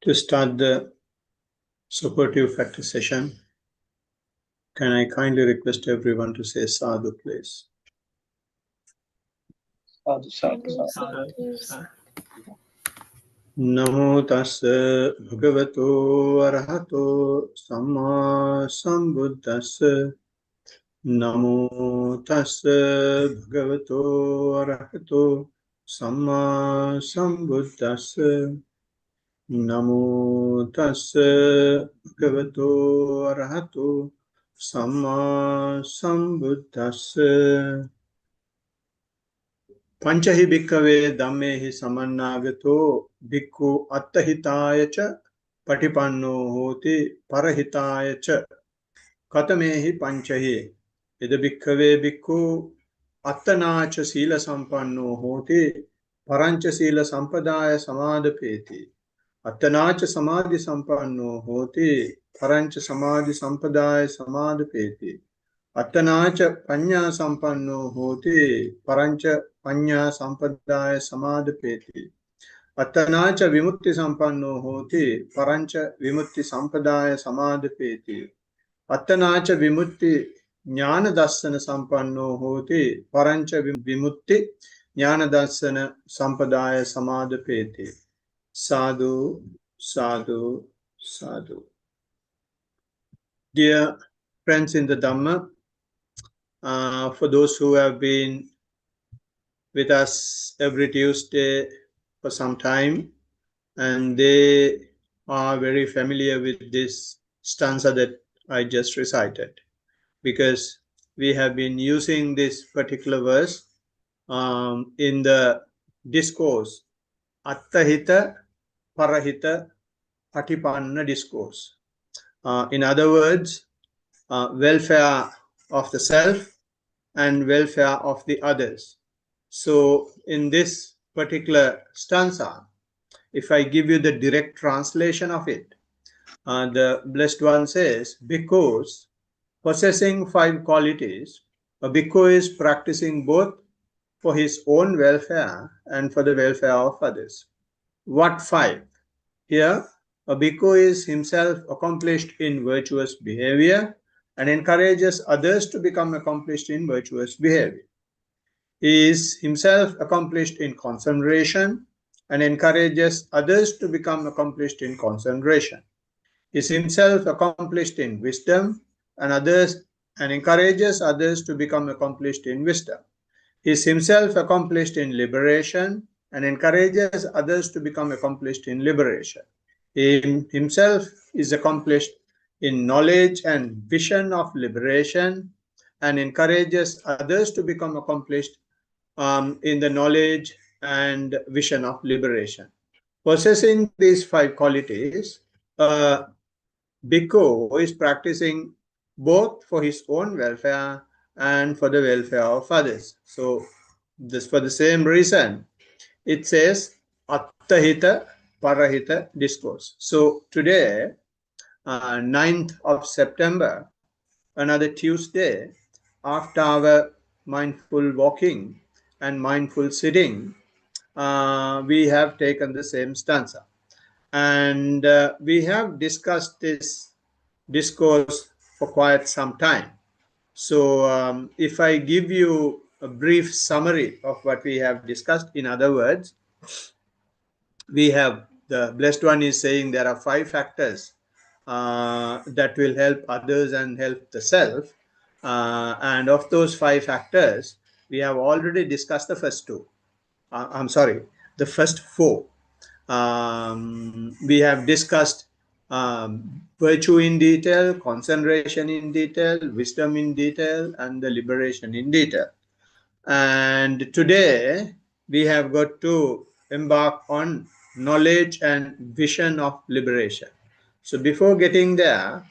To start the supportive practice session, can I kindly request everyone to say sadhu, please? Sadhu, sadhu, sadhu. Namo tassa bhagavato arahato samma sambuddhassa. Namo tassa bhagavato arahato samma sambuddhassa. Namo tassa bhagavato arahato samma sambuddhassa. Panchahi bhikkhave dhammehi samannagato bhikkhu attahitaya cha patipanno hoti parahitaya cha katamehi panchahi ida bhikkhave bhikkhu attanacha sila sampanno hoti parancha sila sampadaya samadapeti attanacha samadhi sampanno hoti parancha samadhi sampadaya samadapeti attanacha panya sampanno hoti parancha panya sampadaya samadapeti attanacha vimutti sampanno hoti parancha vimutti sampadaya samadapeti attanacha vimutti jnana dassana sampanno hoti parancha vimutti jnana dassana sampadaya samadapeti. Sadhu, sadhu, sadhu. Dear friends in the Dhamma, for those who have been with us every Tuesday for some time, and they are very familiar with this stanza that I just recited, because we have been using this particular verse in the discourse Attahita, Parahita, Patipanna discourse. In other words, welfare of the self and welfare of the others. So in this particular stanza, if I give you the direct translation of it, the Blessed One says, because possessing 5 qualities, a bhikkhu is practicing both for his own welfare and for the welfare of others. What 5? Here, a bhikkhu is himself accomplished in virtuous behavior and encourages others to become accomplished in virtuous behavior. He is himself accomplished in concentration and encourages others to become accomplished in concentration. He is himself accomplished in wisdom and encourages others to become accomplished in wisdom. He is himself accomplished in liberation and encourages others to become accomplished in liberation. He himself is accomplished in knowledge and vision of liberation and encourages others to become accomplished in the knowledge and vision of liberation. Possessing these 5 qualities, bhikkhu is practicing both for his own welfare and for the welfare of others. So, this for the same reason, it says Attahita, Parahita discourse. So, today, 9th of September, another Tuesday, after our mindful walking and mindful sitting, we have taken the same stanza. And we have discussed this discourse for quite some time. So if I give you a brief summary of what we have discussed, in other words, we have, the Blessed One is saying there are 5 factors that will help others and help the self. And of those 5 factors, we have already discussed the first 2. The first 4. We have discussed virtue in detail, concentration in detail, wisdom in detail, and the liberation in detail. And today we have got to embark on knowledge and vision of liberation. So before getting there,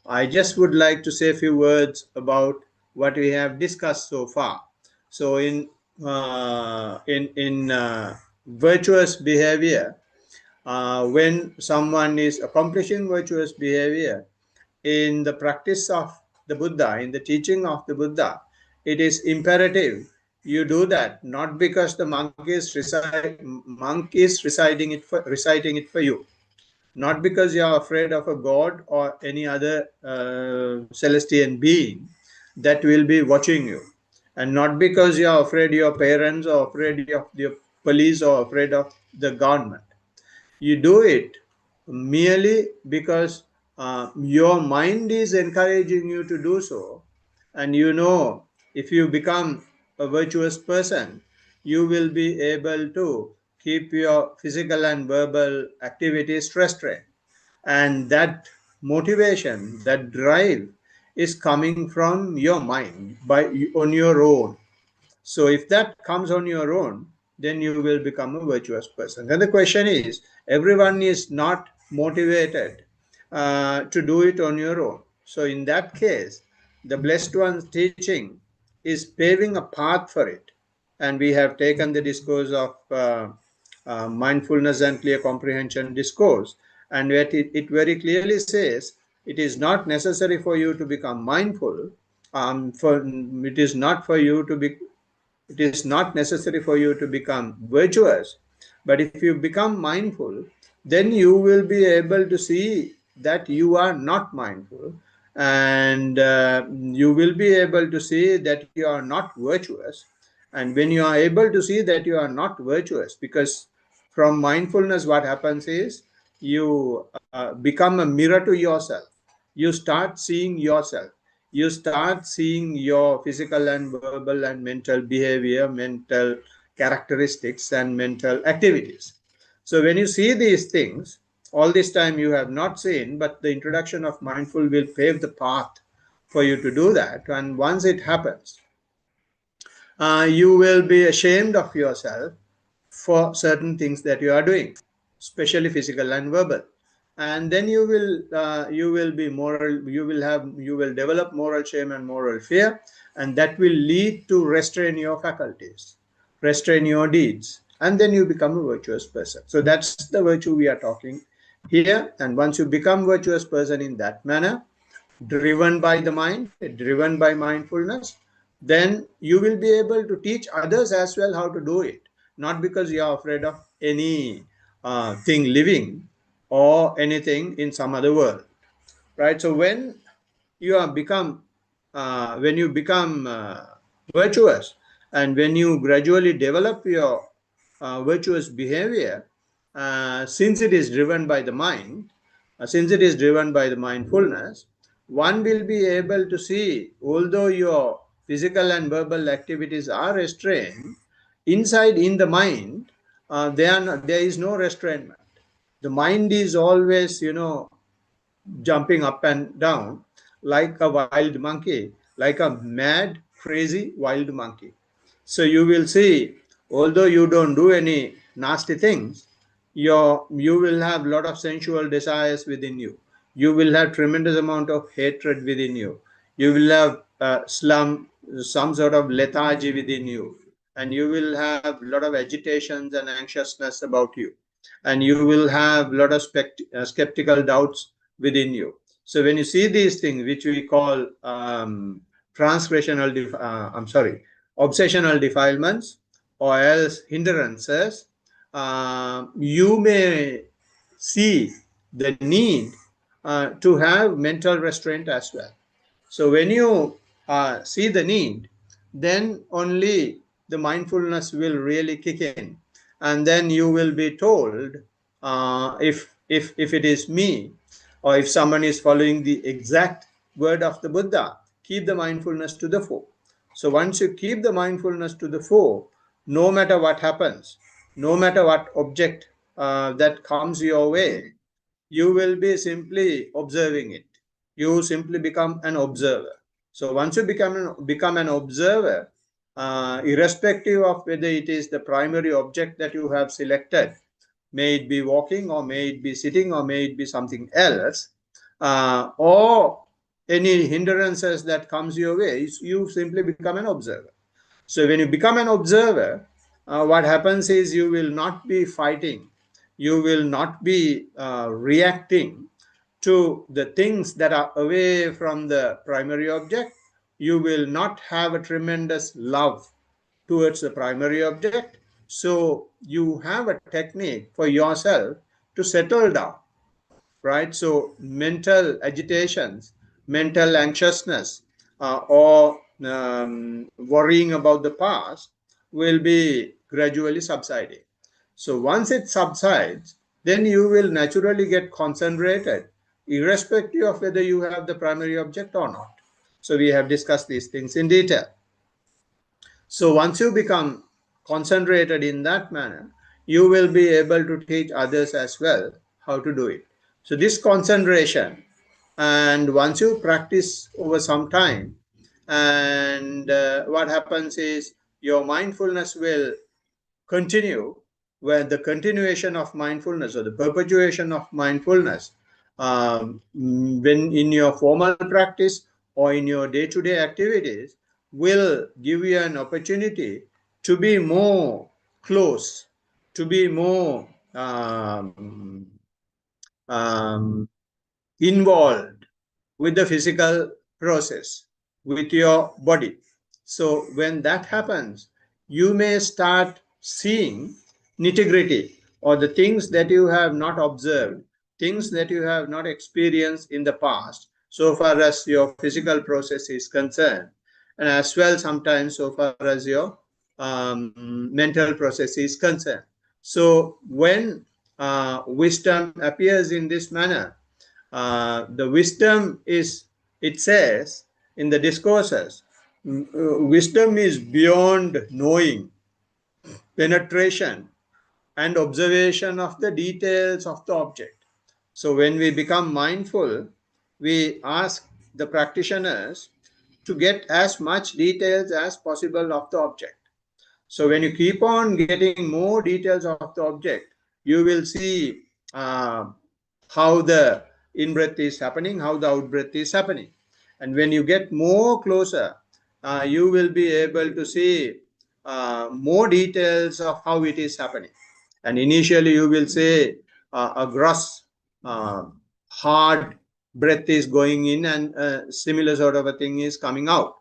I just would like to say a few words about what we have discussed so far. So in virtuous behavior, when someone is accomplishing virtuous behavior in the practice of the Buddha, in the teaching of the Buddha, it is imperative you do that, not because the monk is reciting it for you, not because you are afraid of a god or any other celestial being that will be watching you, and not because you are afraid of your parents or afraid of the police or afraid of the government. You do it merely because your mind is encouraging you to do so, and you know if you become a virtuous person, you will be able to keep your physical and verbal activities restrained. And that motivation, that drive is coming from your mind by on your own. So if that comes on your own, then you will become a virtuous person. And the question is, everyone is not motivated to do it on your own. So in that case, the Blessed One's teaching is paving a path for it. And we have taken the discourse of mindfulness and clear comprehension discourse, and it very clearly says it is not necessary for you to become mindful. It is not for you to be it is not necessary for you to become virtuous, but if you become mindful, then you will be able to see that you are not mindful, and you will be able to see that you are not virtuous. And when you are able to see that you are not virtuous, because from mindfulness, what happens is you become a mirror to yourself. You start seeing yourself. You start seeing your physical and verbal and mental behavior, mental characteristics, and mental activities. So when you see these things, all this time you have not seen, but the introduction of mindful will pave the path for you to do that. And once it happens, you will be ashamed of yourself for certain things that you are doing, especially physical and verbal. And then you will be moral. You will develop moral shame and moral fear, and that will lead to restrain your faculties, restrain your deeds, and then you become a virtuous person. So that's the virtue we are talking here. And once you become virtuous person in that manner, driven by the mind, driven by mindfulness, then you will be able to teach others as well how to do it. Not because you are afraid of any thing living or anything in some other world, right? So you are become when you become virtuous, and when you gradually develop your virtuous behavior, since it is driven by the mind, since it is driven by the mindfulness, one will be able to see, although your physical and verbal activities are restrained, inside in the mind, there is no restrainment. The mind is always, jumping up and down like a wild monkey, like a mad, crazy wild monkey. So you will see, although you don't do any nasty things, you will have a lot of sensual desires within you. You will have tremendous amount of hatred within you. You will have some sort of lethargy within you, and you will have a lot of agitations and anxiousness about you, and you will have a lot of skeptical doubts within you. So when you see these things, which we call obsessional defilements or else hindrances, you may see the need to have mental restraint as well. So when you see the need, then only the mindfulness will really kick in, and then you will be told if it is me, or if someone is following the exact word of the Buddha, keep the mindfulness to the fore. So once you keep the mindfulness to the fore, no matter what happens, no matter what object that comes your way, you will be simply observing it. You simply become an observer. So once you become an observer, irrespective of whether it is the primary object that you have selected, may it be walking, or may it be sitting, or may it be something else, or any hindrances that comes your way, you simply become an observer. So when you become an observer, what happens is you will not be fighting, you will not be reacting to the things that are away from the primary object. You will not have a tremendous love towards the primary object. So you have a technique for yourself to settle down. right? So mental agitations, mental anxiousness, or worrying about the past will be gradually subsiding. So once it subsides, then you will naturally get concentrated, irrespective of whether you have the primary object or not. So we have discussed these things in detail. So once you become concentrated in that manner, you will be able to teach others as well how to do it. So this concentration, and once you practice over some time, and what happens is your mindfulness will continue, where the continuation of mindfulness or the perpetuation of mindfulness, when in your formal practice or in your day-to-day activities, will give you an opportunity to be more close, to be more um, involved with the physical process, with your body. So when that happens, you may start seeing nitty-gritty, or the things that you have not observed, things that you have not experienced in the past, so far as your physical process is concerned, and as well sometimes so far as your mental process is concerned. So when wisdom appears in this manner, the wisdom is, it says in the discourses, wisdom is beyond knowing, penetration, and observation of the details of the object. So when we become mindful, we ask the practitioners to get as much details as possible of the object. So when you keep on getting more details of the object, you will see how the in-breath is happening, how the out-breath is happening. And when you get more closer, you will be able to see more details of how it is happening. And initially you will say a gross, hard breath is going in, and a similar sort of a thing is coming out.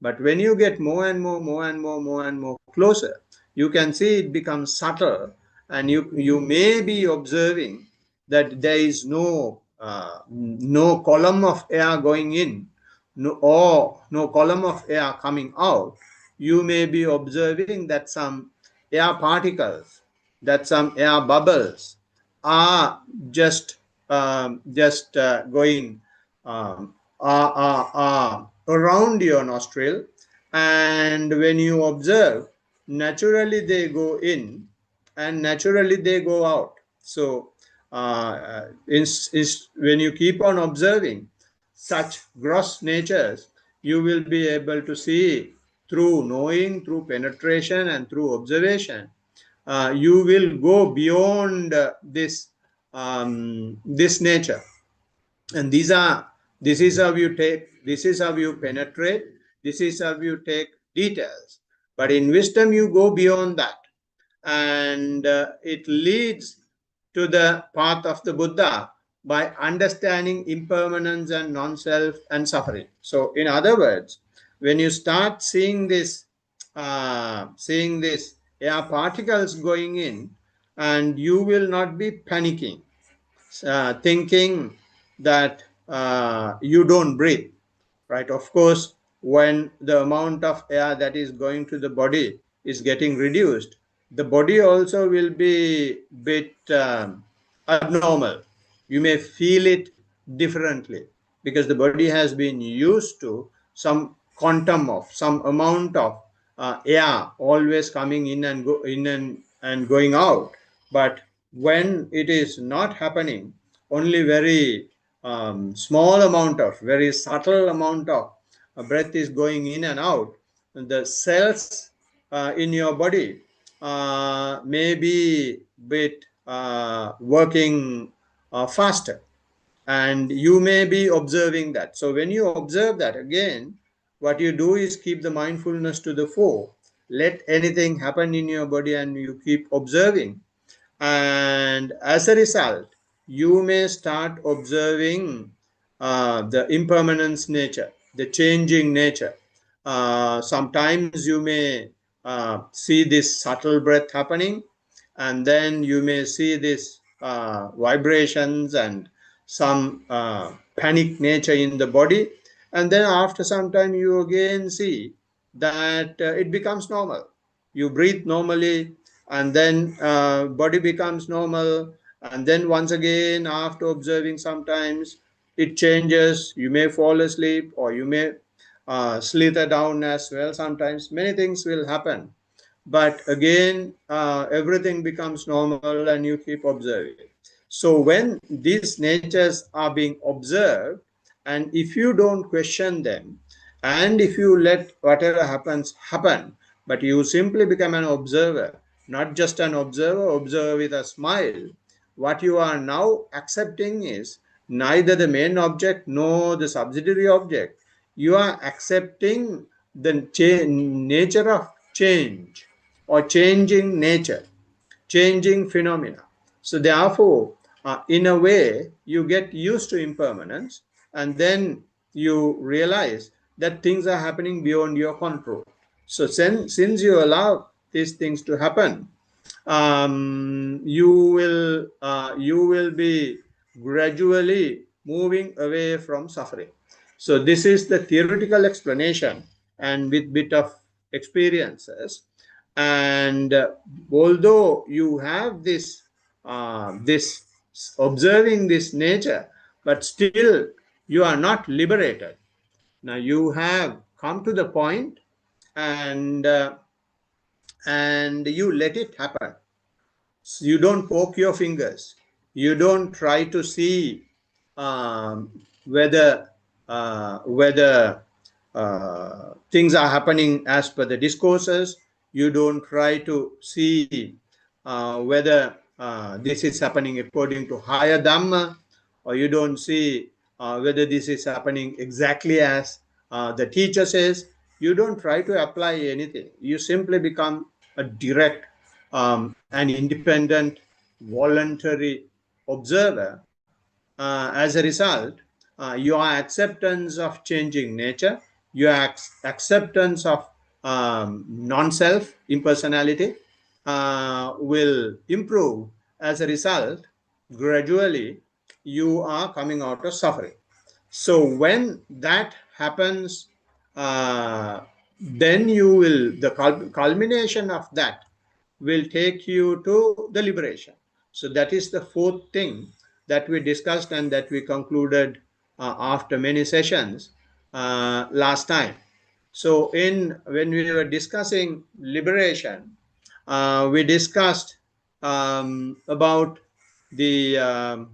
But when you get more and more closer, you can see it becomes subtle, and you may be observing that there is no column of air going in, or no column of air coming out. You may be observing that some air particles, that some air bubbles are just going around your nostril, and when you observe, naturally they go in and naturally they go out. So when you keep on observing such gross natures, you will be able to see through knowing, through penetration, and through observation. You will go beyond this nature, and this is how you take, this is how you penetrate, this is how you take details. But in wisdom you go beyond that, and it leads to the path of the Buddha by understanding impermanence and non-self and suffering. So in other words, when you start seeing this air particles going in, and you will not be panicking, thinking that you don't breathe, right? Of course, when the amount of air that is going to the body is getting reduced, the body also will be bit abnormal. You may feel it differently, because the body has been used to some quantum of, some amount of air always coming in and go in and going out. But when it is not happening, only very small amount of, very subtle amount of breath is going in and out, the cells in your body may be bit working faster, and you may be observing that. So when you observe that, again, what you do is keep the mindfulness to the fore. Let anything happen in your body and you keep observing, and as a result you may start observing the impermanence nature, the changing nature. Sometimes you may see this subtle breath happening, and then you may see this vibrations and some panic nature in the body, and then after some time you again see that it becomes normal. You breathe normally, and then body becomes normal, and then once again after observing sometimes it changes. You may fall asleep, or you may slither down as well. Sometimes many things will happen, but again everything becomes normal and you keep observing. So when these natures are being observed, and if you don't question them, and if you let whatever happens happen, but you simply become an observer, not just an observer with a smile, what you are now accepting is neither the main object nor the subsidiary object. You are accepting the nature of change, or changing nature, changing phenomena. So therefore, in a way, you get used to impermanence, and then you realize that things are happening beyond your control. So since you allow these things to happen, you will be gradually moving away from suffering. So this is the theoretical explanation, and with bit of experiences. And although you have this observing this nature, but still you are not liberated. Now you have come to the point, and you let it happen. So you don't poke your fingers. You don't try to see whether things are happening as per the discourses. You don't try to see whether this is happening according to higher Dhamma, or you don't see whether this is happening exactly as the teacher says. You don't try to apply anything. You simply become a direct an independent, voluntary observer. As a result, your acceptance of changing nature, your acceptance of non-self, impersonality, will improve. As a result, gradually, you are coming out of suffering. So when that happens, then the culmination of that will take you to the liberation. So that is the fourth thing that we discussed and that we concluded after many sessions last time. So when we were discussing liberation, we discussed about the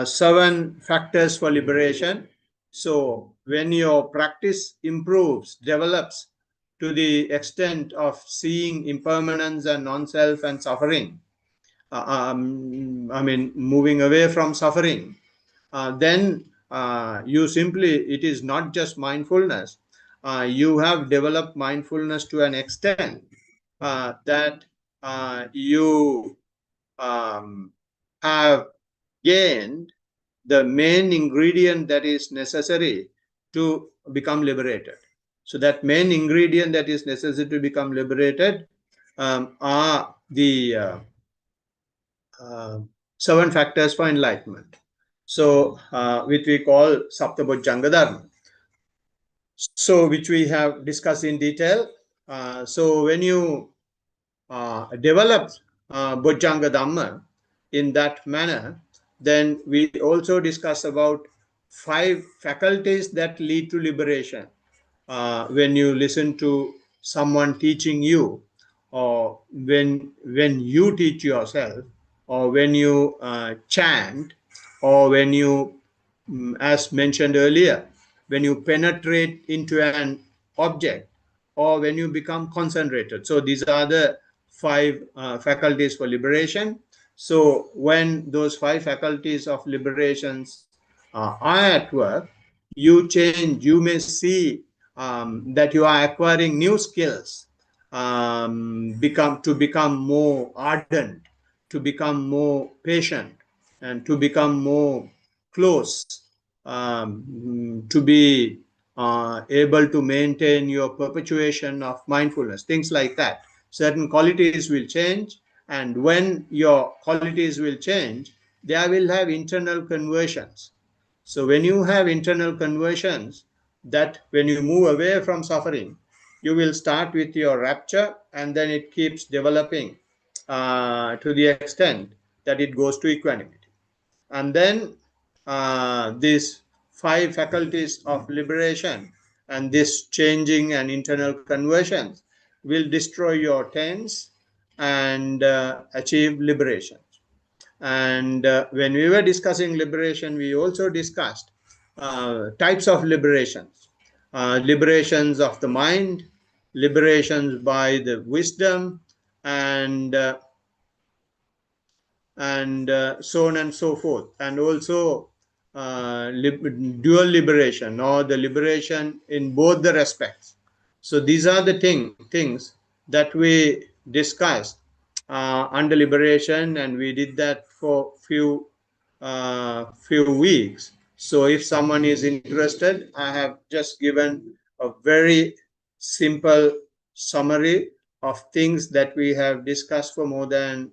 7 factors for liberation. So when your practice improves, develops to the extent of seeing impermanence and non-self and suffering, moving away from suffering, then it is not just mindfulness. You have developed mindfulness to an extent that you have gained the main ingredient that is necessary to become liberated. So that main ingredient that is necessary to become liberated are the 7 factors for enlightenment. So which we call Saptabojjhanga Dharma. So which we have discussed in detail. So when you develop Bojjhanga Dhamma in that manner, then we also discuss about 5 faculties that lead to liberation. When you listen to someone teaching you, or when you teach yourself, or when you chant, or when you, as mentioned earlier, when you penetrate into an object, or when you become concentrated. So these are the 5 faculties for liberation. So when those 5 faculties of liberations are at work, you change. You may see that you are acquiring new skills, to become more ardent, to become more patient, and to become more close, to be able to maintain your perpetuation of mindfulness, things like that. Certain qualities will change, and when your qualities will change, they will have internal conversions. So when you have internal conversions, that when you move away from suffering, you will start with your rapture, and then it keeps developing to the extent that it goes to equanimity. And then these 5 faculties of liberation and this changing and internal conversions will destroy your tens and achieve liberation. And when we were discussing liberation, we also discussed types of liberations. Liberations of the mind, liberations by the wisdom, and so on and so forth. And also dual liberation, or the liberation in both the respects. So these are the things that we discussed under liberation, and we did that for few weeks. So if someone is interested, I have just given a very simple summary of things that we have discussed for more than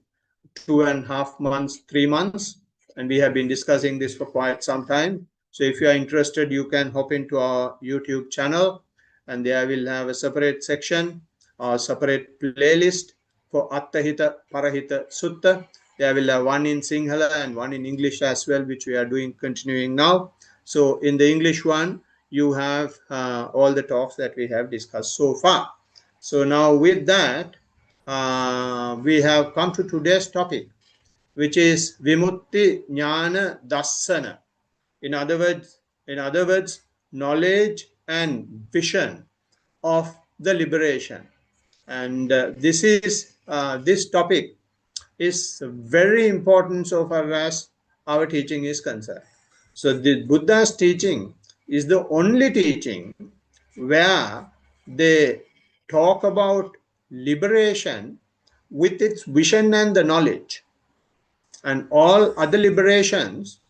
2.5 months, 3 months, and we have been discussing this for quite some time. So if you are interested, you can hop into our YouTube channel, and there will have a separate section or separate playlist for Attahita, Parahita, Sutta. There will have one in Sinhala and one in English as well, which we are continuing now. So in the English one, you have all the talks that we have discussed so far. So now with that, we have come to today's topic, which is Vimutti Jnana Dassana. In other words, knowledge and vision of the liberation. And this topic is very important so far as our teaching is concerned. So the Buddha's teaching is the only teaching where they talk about liberation with its vision and the knowledge. And all other liberations,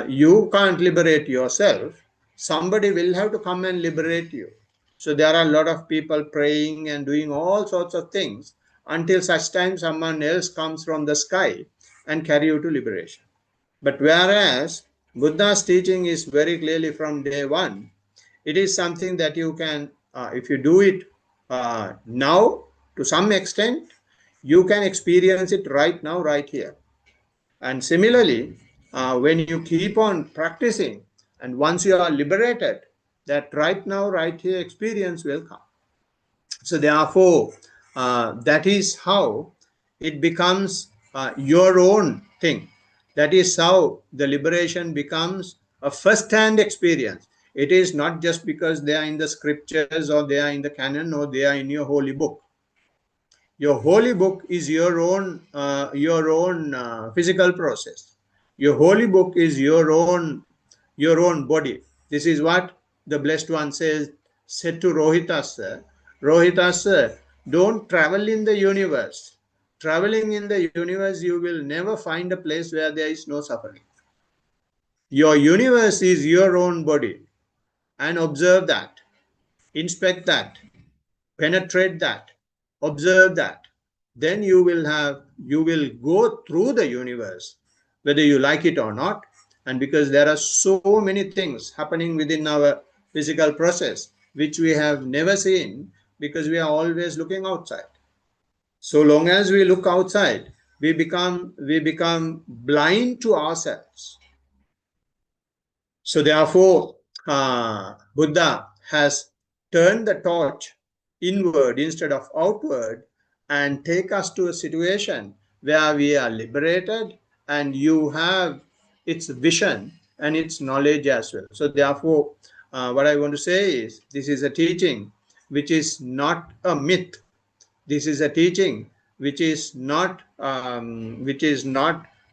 you can't liberate yourself. Somebody will have to come and liberate you. So there are a lot of people praying and doing all sorts of things until such time someone else comes from the sky and carry you to liberation. But whereas Buddha's teaching is very clearly from day one, it is something that you can, if you do it now, to some extent, you can experience it right now, right here. And similarly, when you keep on practicing, and once you are liberated, that right now, right here experience will come. So therefore, that is how it becomes your own thing. That is how the liberation becomes a first-hand experience. It is not just because they are in the scriptures, or they are in the canon, or they are in your holy book. Your holy book is your own physical process. Your holy book is your own body. This is what the Blessed One said to Rohitasa. Rohitasa, don't travel in the universe. Traveling in the universe, you will never find a place where there is no suffering. Your universe is your own body, and observe that, inspect that, penetrate that, observe that. Then you will go through the universe, whether you like it or not. And because there are so many things happening within our physical process, which we have never seen, because we are always looking outside. So long as we look outside, we become blind to ourselves. So therefore, Buddha has turned the torch inward instead of outward, and take us to a situation where we are liberated, and you have its vision and its knowledge as well. So therefore, what I want to say is, this is a teaching which is not a myth. This is a teaching which is not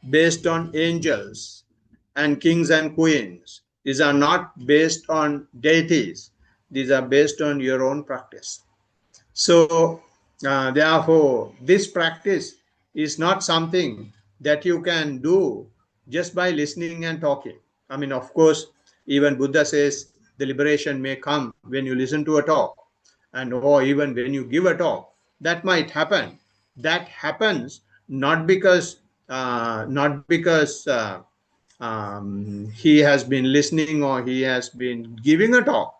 based on angels and kings and queens. These are not based on deities. These are based on your own practice. So therefore, this practice is not something that you can do just by listening and talking. I mean, of course, even Buddha says the liberation may come when you listen to a talk, and or even when you give a talk. That might happen. That happens not because not because he has been listening or he has been giving a talk,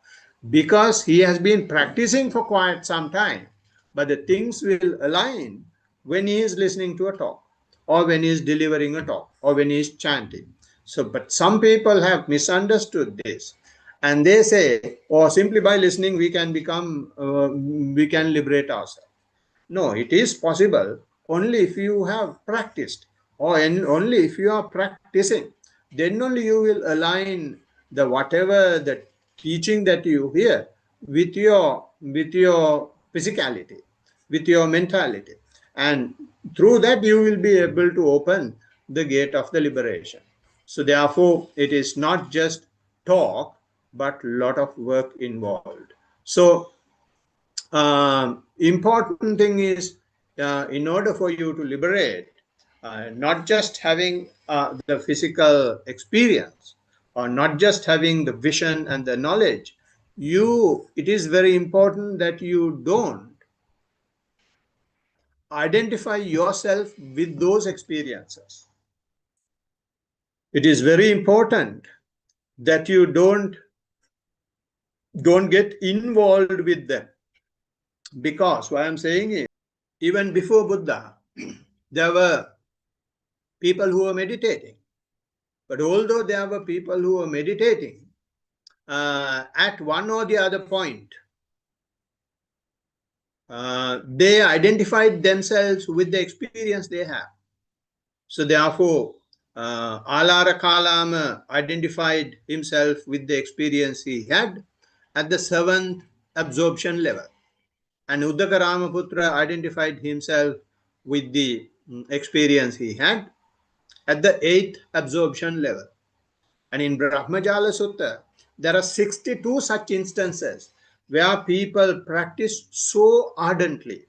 because he has been practicing for quite some time. But the things will align when he is listening to a talk, or when he is delivering a talk, or when he is chanting. So, but some people have misunderstood this, and they say, "Oh, simply by listening we can become, we can liberate ourselves." No, it is possible only if you have practiced, or only if you are practicing. Then only you will align the whatever the teaching that you hear with your physicality, with your mentality, and through that you will be able to open the gate of the liberation. So therefore, it is not just talk, but lot of work involved. So important thing is, in order for you to liberate, not just having the physical experience, or not just having the vision and the knowledge, it is very important that you don't identify yourself with those experiences. It is very important that you don't get involved with them, because what I'm saying is, even before Buddha, there were people who were meditating. But although there were people who were meditating, at one or the other point, they identified themselves with the experience they have. So therefore, Alara Kalama identified himself with the experience he had at the 7th absorption level. And Uddaka Ramaputra identified himself with the experience he had at the 8th absorption level. And in Brahmajala Sutta, there are 62 such instances where people practice so ardently,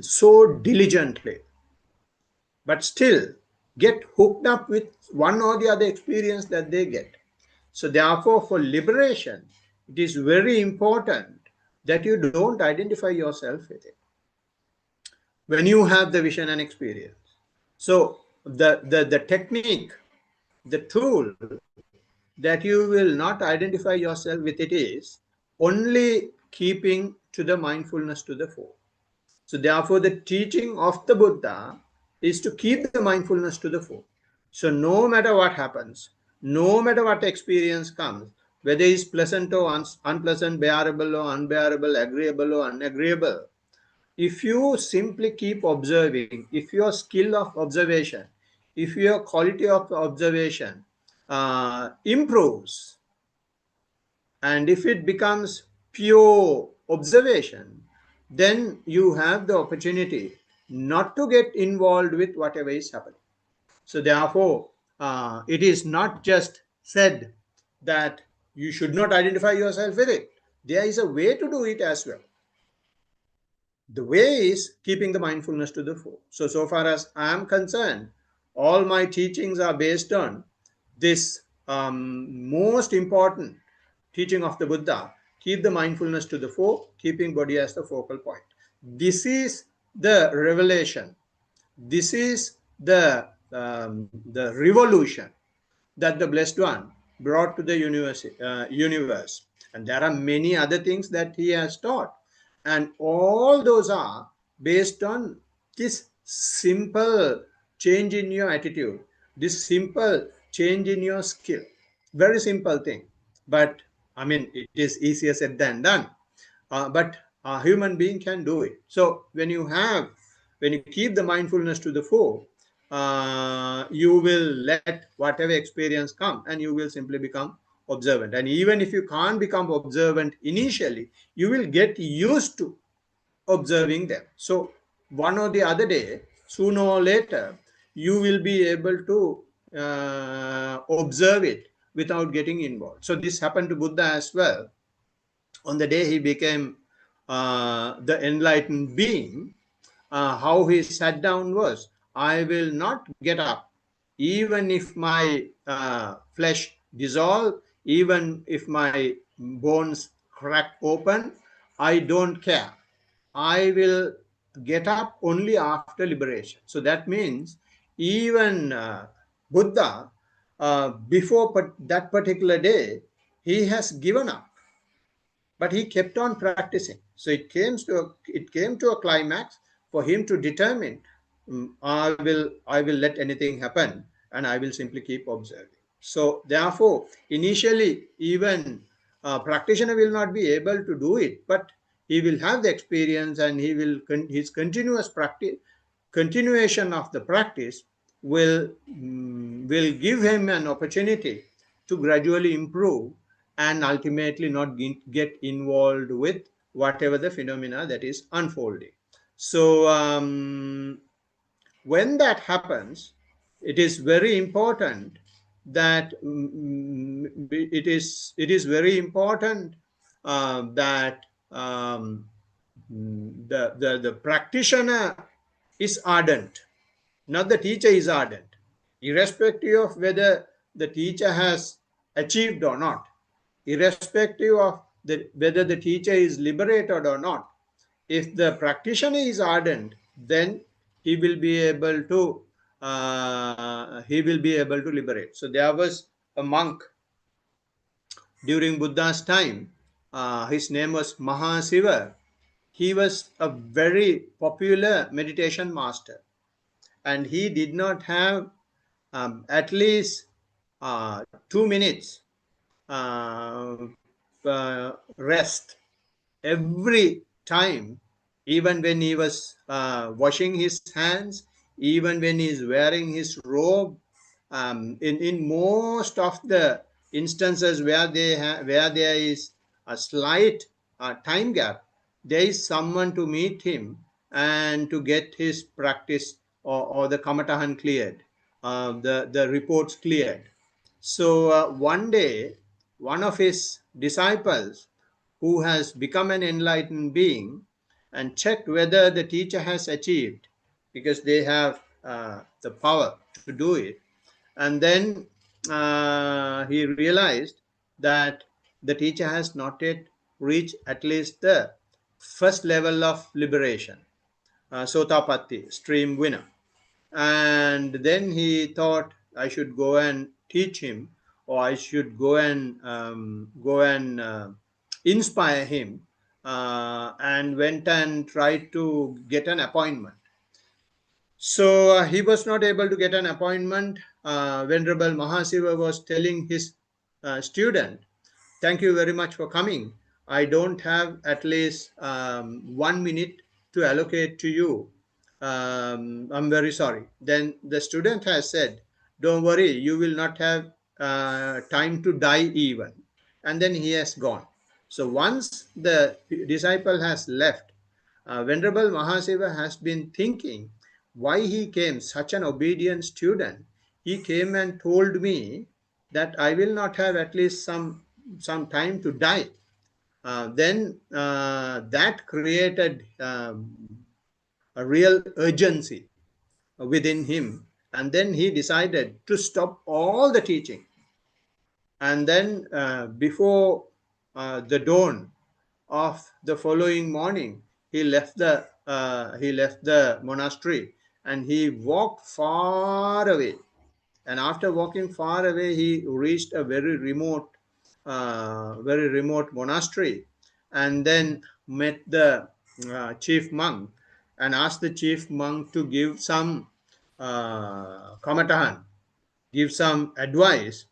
so diligently, but still get hooked up with one or the other experience that they get. So therefore, for liberation, it is very important that you don't identify yourself with it when you have the vision and experience. So the technique, the tool that you will not identify yourself with it is only keeping to the mindfulness to the fore. So therefore, the teaching of the Buddha is to keep the mindfulness to the fore. So no matter what happens, no matter what experience comes, whether it's pleasant or unpleasant, bearable or unbearable, agreeable or unagreeable, if you simply keep observing, if your skill of observation, if your quality of observation improves, and if it becomes pure observation, then you have the opportunity not to get involved with whatever is happening. So therefore, it is not just said that you should not identify yourself with it. There is a way to do it as well. The way is keeping the mindfulness to the fore. So far as I am concerned, all my teachings are based on this most important teaching of the Buddha: keep the mindfulness to the fore, keeping body as the focal point. This is the revelation. This is the revolution that the Blessed One brought to the universe. And there are many other things that he has taught. And all those are based on this simple change in your attitude, this simple change in your skill. Very simple thing. But I mean, it is easier said than done. But a human being can do it. So when you keep the mindfulness to the fore, you will let whatever experience come, and you will simply become observant. And even if you can't become observant initially, you will get used to observing them. So one or the other day, sooner or later, you will be able to observe it without getting involved. So this happened to Buddha as well. On the day he became the enlightened being, how he sat down was, I will not get up, even if my flesh dissolve, even if my bones crack open, I don't care. I will get up only after liberation. So that means even Buddha, before that particular day, he has given up, but he kept on practicing. So it came to a climax for him to determine, I will let anything happen, and I will simply keep observing. So therefore, initially, even a practitioner will not be able to do it, but he will have the experience, and his continuous practice, continuation of the practice will give him an opportunity to gradually improve and ultimately not get involved with whatever the phenomena that is unfolding. So when that happens, it is very important that it is very important that the practitioner is ardent, not the teacher is ardent, irrespective of whether the teacher has achieved or not, irrespective of whether the teacher is liberated or not. If the practitioner is ardent, then he will be able to liberate. So there was a monk during Buddha's time. His name was Mahasiva. He was a very popular meditation master, and he did not have at least 2 minutes uh, rest every time, even when he was washing his hands, even when he is wearing his robe. In most of the instances where there is a slight time gap, there is someone to meet him and to get his practice, or the kamatahan cleared, the reports cleared. So one day, one of his disciples, who has become an enlightened being, and checked whether the teacher has achieved, because they have the power to do it. And then he realized that the teacher has not yet reached at least the first level of liberation, Sotapatti, stream winner. And then he thought, I should go and teach him, or I should go and inspire him, and went and tried to get an appointment. So he was not able to get an appointment. Venerable Mahasiva was telling his student, thank you very much for coming. I don't have at least 1 minute to allocate to you. I'm very sorry. Then the student has said, don't worry, you will not have time to die even. And then he has gone. So once the disciple has left, Venerable Mahasiva has been thinking why he came, such an obedient student. He came and told me that I will not have at least some time to die. Then that created a real urgency within him. And then he decided to stop all the teaching. And then before the dawn of the following morning, he left the monastery, and he walked far away. And after walking far away, he reached a very remote monastery, and then met the chief monk, and asked the chief monk to give some kamatahan, give some advice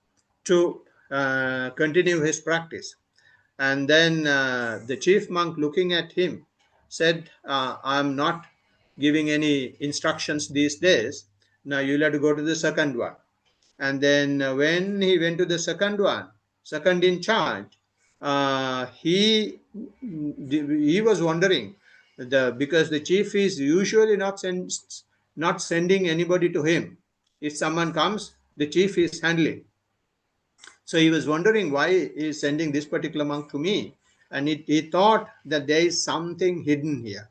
to continue his practice. And then the chief monk, looking at him, said, I'm not giving any instructions these days. Now you'll have to go to the second one. And then when he went to the second one, second in charge, he was wondering, because the chief is usually not sending anybody to him. If someone comes, the chief is handling. So he was wondering why he is sending this particular monk to me. And he thought that there is something hidden here.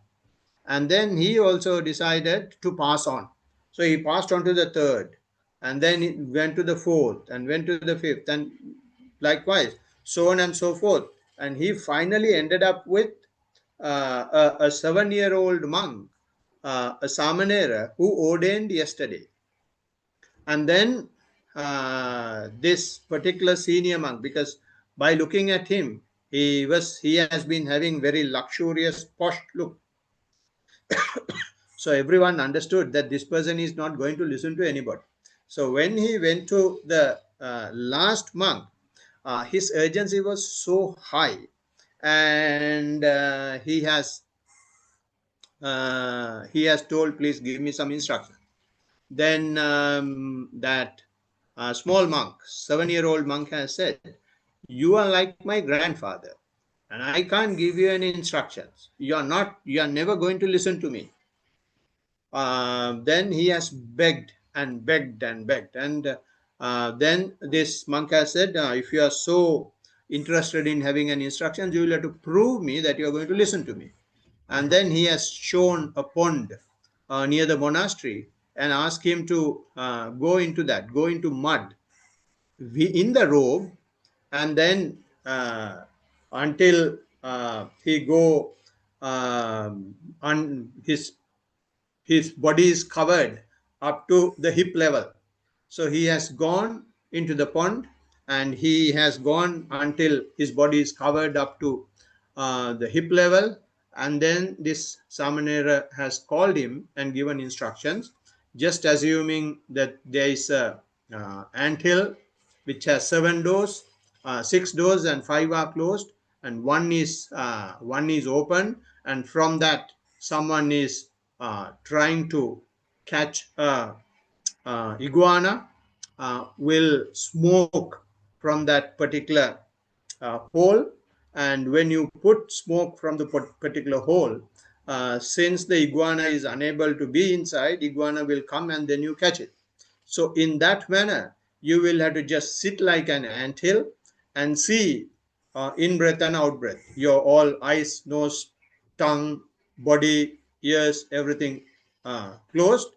And then he also decided to pass on. So he passed on to the third, and then he went to the fourth, and went to the fifth, and likewise, so on and so forth. And he finally ended up with a 7-year-old monk, a Samanera, who ordained yesterday. And then this particular senior monk, because by looking at him, he has been having very luxurious posh look. So everyone understood that this person is not going to listen to anybody. So when he went to the last monk, his urgency was so high, and he has told, please give me some instruction. Then that small monk, 7-year-old monk, has said, you are like my grandfather, and I can't give you any instructions. You are never going to listen to me. Then he has begged and begged and begged. And then this monk has said, if you are so interested in having an instruction, you will have to prove me that you are going to listen to me. And then he has shown a pond near the monastery and asked him to go into mud in the robe, and then until he go on his body is covered up to the hip level. So he has gone into the pond, and he has gone until his body is covered up to the hip level. And then this Samanera has called him and given instructions, just assuming that there is a anthill which has 7 doors, 6 doors, and 5 are closed, and one is open, and from that someone is trying to catch a iguana, will smoke from that particular hole. And when you put smoke from the particular hole, since the iguana is unable to be inside, iguana will come and then you catch it. So in that manner, you will have to just sit like an anthill and see in breath and out breath, your all eyes, nose, tongue, body, ears, everything closed.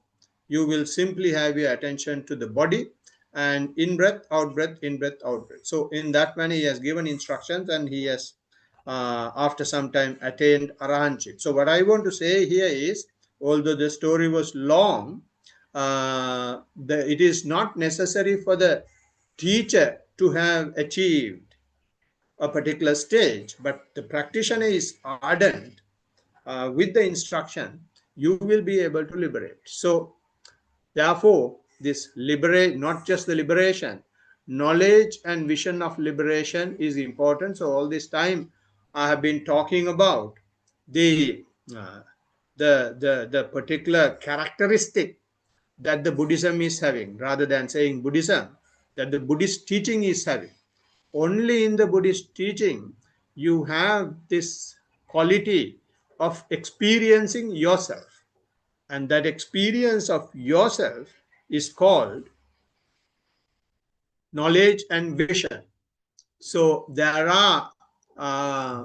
You will simply have your attention to the body, and in breath, out breath, in breath, out breath. So in that manner, he has given instructions, and he has, after some time, attained arahantship. So what I want to say here is, although the story was long, it is not necessary for the teacher to have achieved a particular stage, but the practitioner is ardent with the instruction, you will be able to liberate. So therefore, this liberate, not just the liberation, knowledge and vision of liberation is important. So all this time I have been talking about the particular characteristic that the Buddhism is having, rather than saying Buddhism, that the Buddhist teaching is having. Only in the Buddhist teaching you have this quality of experiencing yourself, and that experience of yourself is called knowledge and vision. So there are uh,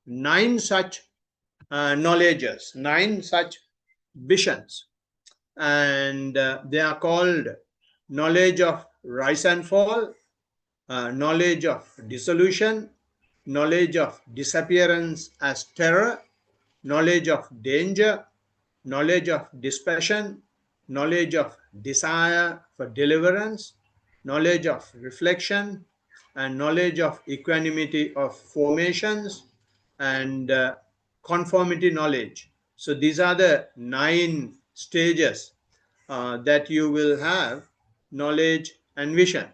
9 such knowledges, 9 such visions, and they are called knowledge of rise and fall, knowledge of dissolution, knowledge of disappearance as terror, knowledge of danger, knowledge of dispassion, knowledge of desire for deliverance, knowledge of reflection, and knowledge of equanimity of formations, and conformity knowledge. So these are the 9 stages that you will have knowledge and vision.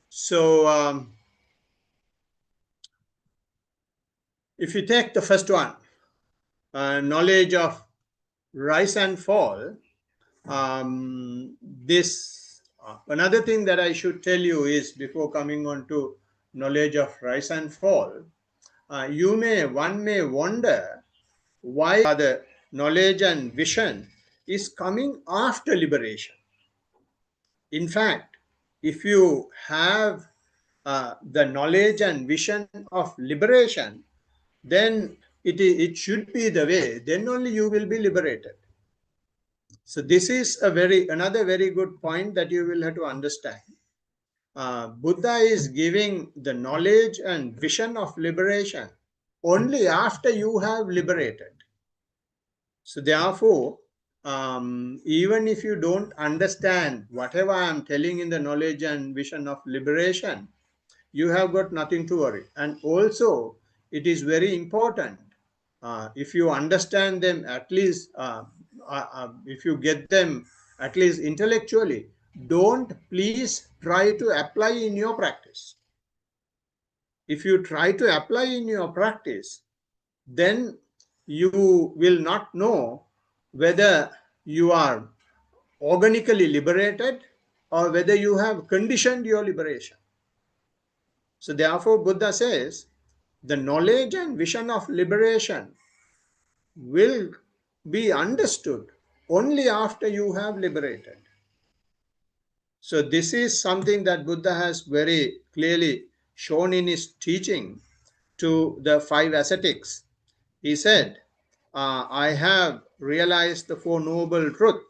So if you take the first one, knowledge of rise and fall, this another thing that I should tell you is, before coming on to knowledge of rise and fall, one may wonder why the knowledge and vision is coming after liberation. In fact, if you have the knowledge and vision of liberation, then it should be the way, then only you will be liberated. So this is another very good point that you will have to understand. Buddha is giving the knowledge and vision of liberation only after you have liberated. So therefore, even if you don't understand whatever I am telling in the knowledge and vision of liberation, you have got nothing to worry. And also, it is very important, if you understand them at least, if you get them at least intellectually, don't please try to apply in your practice. If you try to apply in your practice, then you will not know whether you are organically liberated or whether you have conditioned your liberation. So therefore, Buddha says, the knowledge and vision of liberation will be understood only after you have liberated. So this is something that Buddha has very clearly shown in his teaching to the 5 ascetics. He said, I have realized the 4 noble truths.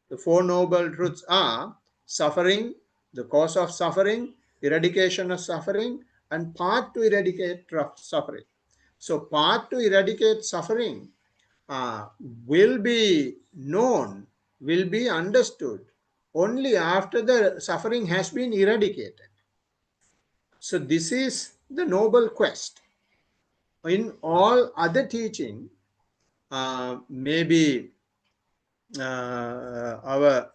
The 4 noble truths are suffering, the cause of suffering, eradication of suffering, and path to eradicate suffering. So path to eradicate suffering will be known, will be understood only after the suffering has been eradicated. So this is the noble quest. In all other teaching, maybe our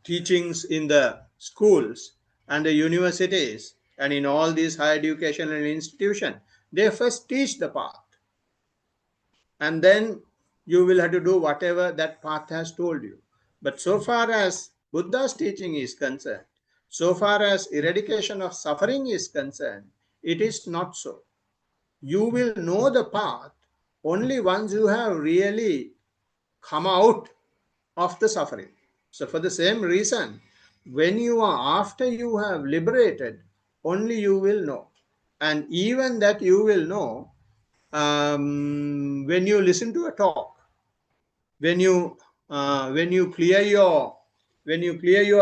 teachings in the schools and the universities and in all these higher educational institutions, they first teach the path. And then you will have to do whatever that path has told you. But so far as Buddha's teaching is concerned, so far as eradication of suffering is concerned, it is not so. You will know the path only once you have really come out of the suffering. So for the same reason, when you are after you have liberated, only you will know. And even that you will know when you listen to a talk, when you clear your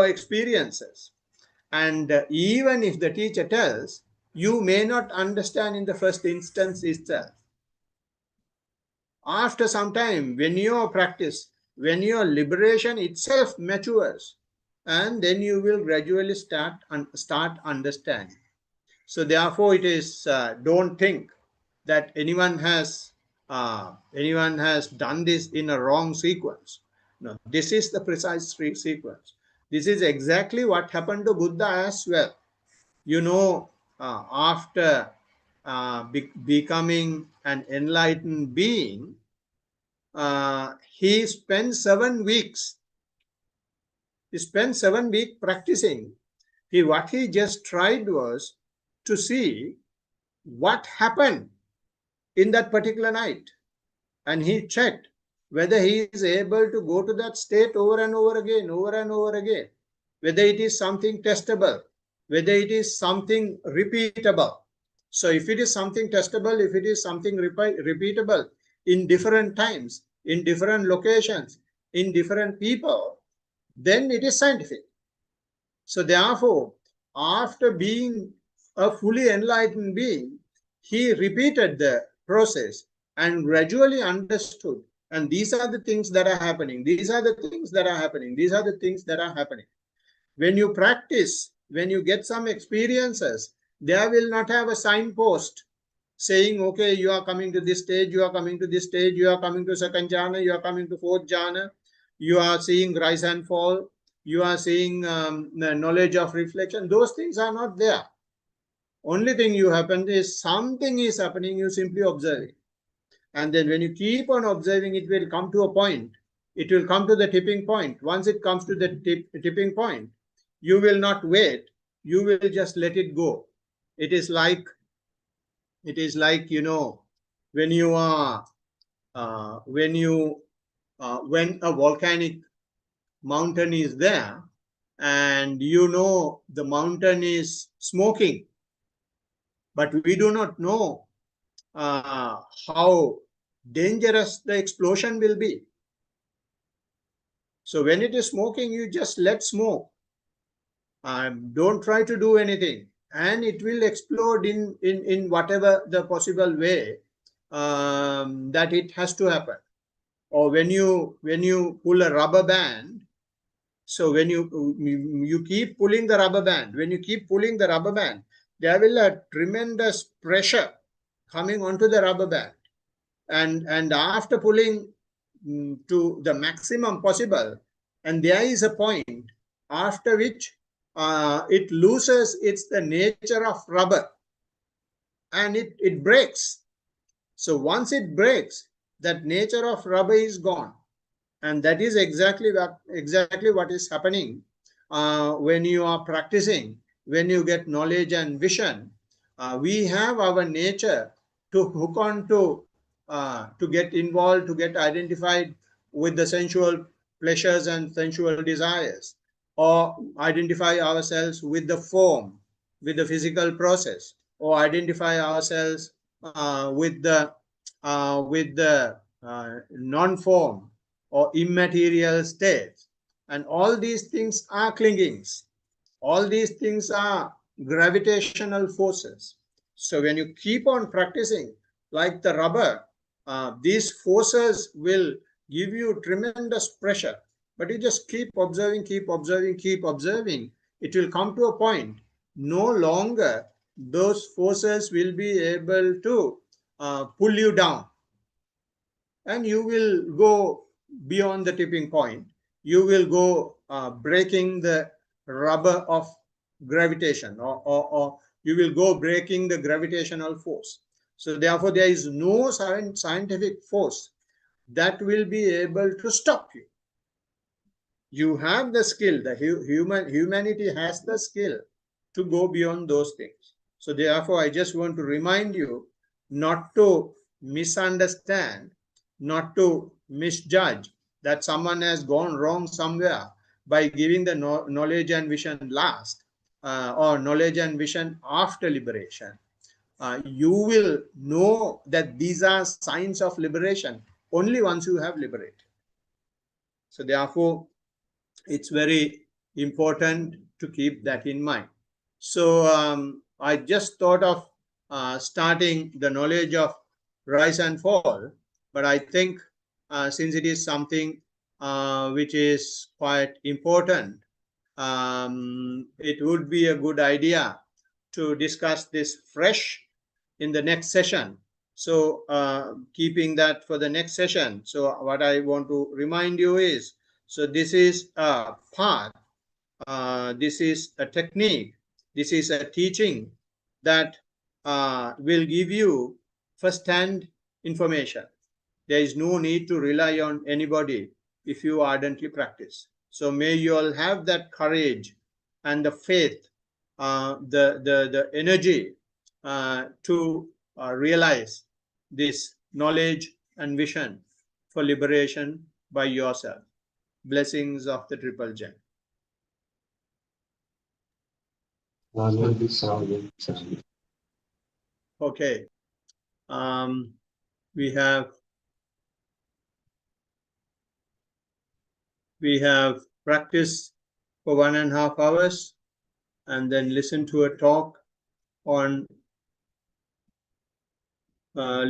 experiences, and even if the teacher tells, you may not understand in the first instance itself. After some time, when your practice, when your liberation itself matures, and then you will gradually start understanding. So therefore, it is don't think that anyone has done this in a wrong sequence. No, this is the precise sequence. This is exactly what happened to Buddha as well. You know, after becoming an enlightened being, he spent 7 weeks. He spent 7 weeks practicing. What he just tried was to see what happened in that particular night. And he checked whether he is able to go to that state over and over again, whether it is something testable, whether it is something repeatable. So if it is something testable, if it is something repeatable in different times, in different locations, in different people, then it is scientific. So therefore, after being a fully enlightened being, he repeated the process and gradually understood. And these are the things that are happening. These are the things that are happening. These are the things that are happening. When you practice, when you get some experiences, there will not have a signpost saying, okay, you are coming to this stage, you are coming to this stage, you are coming to second jhana, you are coming to fourth jhana, you are seeing rise and fall, you are seeing the knowledge of reflection. Those things are not there. Only thing you happen is something is happening, you simply observe it. And then when you keep on observing, it will come to a point. It will come to the tipping point. Once it comes to the tipping point, you will not wait. You will just let it go. It is like, you know, when you are, when a volcanic mountain is there and you know the mountain is smoking, but we do not know how dangerous the explosion will be. So when it is smoking, you just let smoke. Don't try to do anything, and it will explode in whatever the possible way that it has to happen. or when you pull a rubber band. So when you keep pulling the rubber band, when you keep pulling the rubber band, there will a tremendous pressure coming onto the rubber band, and after pulling to the maximum possible, and there is a point after which it loses the nature of rubber, and it breaks. So once it breaks, that nature of rubber is gone. And that is exactly what is happening when you are practicing, when you get knowledge and vision. We have our nature to hook on to get involved, to get identified with the sensual pleasures and sensual desires, or identify ourselves with the form, with the physical process, or identify ourselves with the non-form or immaterial states. And all these things are clingings. All these things are gravitational forces. So when you keep on practicing like the rubber, these forces will give you tremendous pressure. But you just keep observing, keep observing, keep observing. It will come to a point, no longer those forces will be able to pull you down, and you will go beyond the tipping point. You will go breaking the rubber of gravitation, or you will go breaking the gravitational force. So therefore, there is no scientific force that will be able to stop you. You have the skill, the humanity has the skill to go beyond those things. So therefore, I just want to remind you not to misunderstand, not to misjudge that someone has gone wrong somewhere by giving the knowledge and vision last, or knowledge and vision after liberation. You will know that these are signs of liberation only once you have liberated. So therefore, it's very important to keep that in mind. So I just thought of starting the knowledge of rise and fall, but I think since it is something which is quite important, it would be a good idea to discuss this fresh in the next session. So keeping that for the next session. So what I want to remind you is, so this is a path, this is a technique, this is a teaching that will give you first-hand information. There is no need to rely on anybody if you ardently practice. So may you all have that courage and the faith, the energy to realize this knowledge and vision for liberation by yourself. Blessings of the Triple Gem. Okay. We have practiced for 1.5 hours and then listen to a talk on the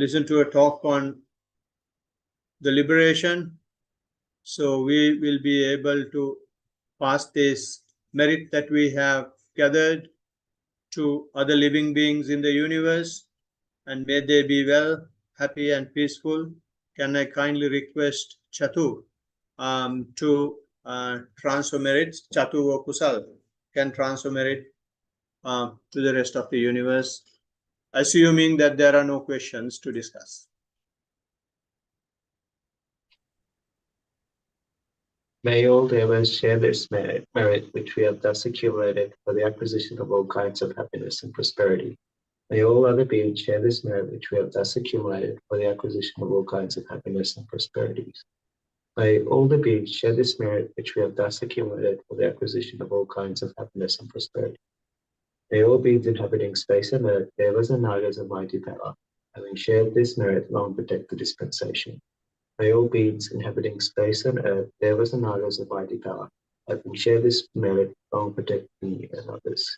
liberation. So we will be able to pass this merit that we have gathered to other living beings in the universe, and may they be well, happy and peaceful. Can I kindly request Chatu to transfer merits? Chatu or Kusal can transfer merit to the rest of the universe, assuming that there are no questions to discuss. May all devas share this merit which we have thus accumulated for the acquisition of all kinds of happiness and prosperity. May all other beings share this merit which we have thus accumulated for the acquisition of all kinds of happiness and prosperities. May all the beings share this merit which we have thus accumulated for the acquisition of all kinds of happiness and prosperity. May all beings inhabiting space and earth, devas and nagas of mighty power, having shared this merit, long protect the dispensation. May all beings inhabiting space and earth, devas and nagas of mighty power, having shared this merit, long protect me and others.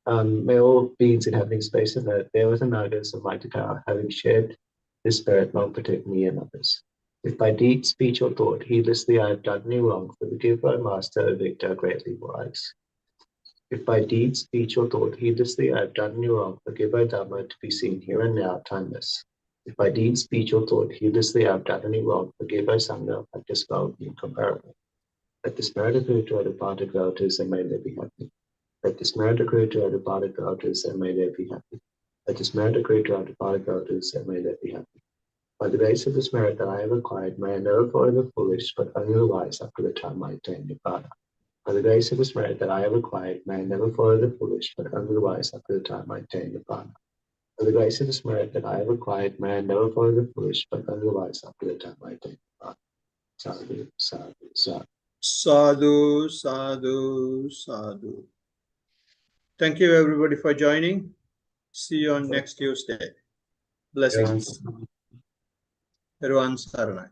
May all beings inhabiting space and earth bear with the Nagas of my Takara, having shared this spirit, long protect me and others. If by deed, speech, or thought, heedlessly I have done any wrong, forgive my master, a victor, greatly wise. If by deed, speech, or thought, heedlessly I have done any wrong, forgive my Dhamma to be seen here and now, timeless. If by deed, speech, or thought, heedlessly I have done any wrong, forgive my Sangha, practice well, incomparable. Let the spirit accrue to our departed relatives, and may they be happy. Let the spirit accrue to our departed relatives, and may they be happy. Let the spirit accrue to our departed relatives, and may they be happy. By the grace of this merit that I have acquired, may I never follow the foolish, but only the wise up to the time I attain Nibbana. By the grace of this merit that I have acquired, may I never follow the foolish, but only the wise up to the time I attain Nibbana. By the grace of this merit that I have acquired, may I never follow the foolish, but only the wise up to the time I attain Nibbana. Sadhu, sadhu, sadhu. Sadhu, sadhu, sadhu. Thank you everybody for joining. See you on next Tuesday. Blessings. Everyone Saranai.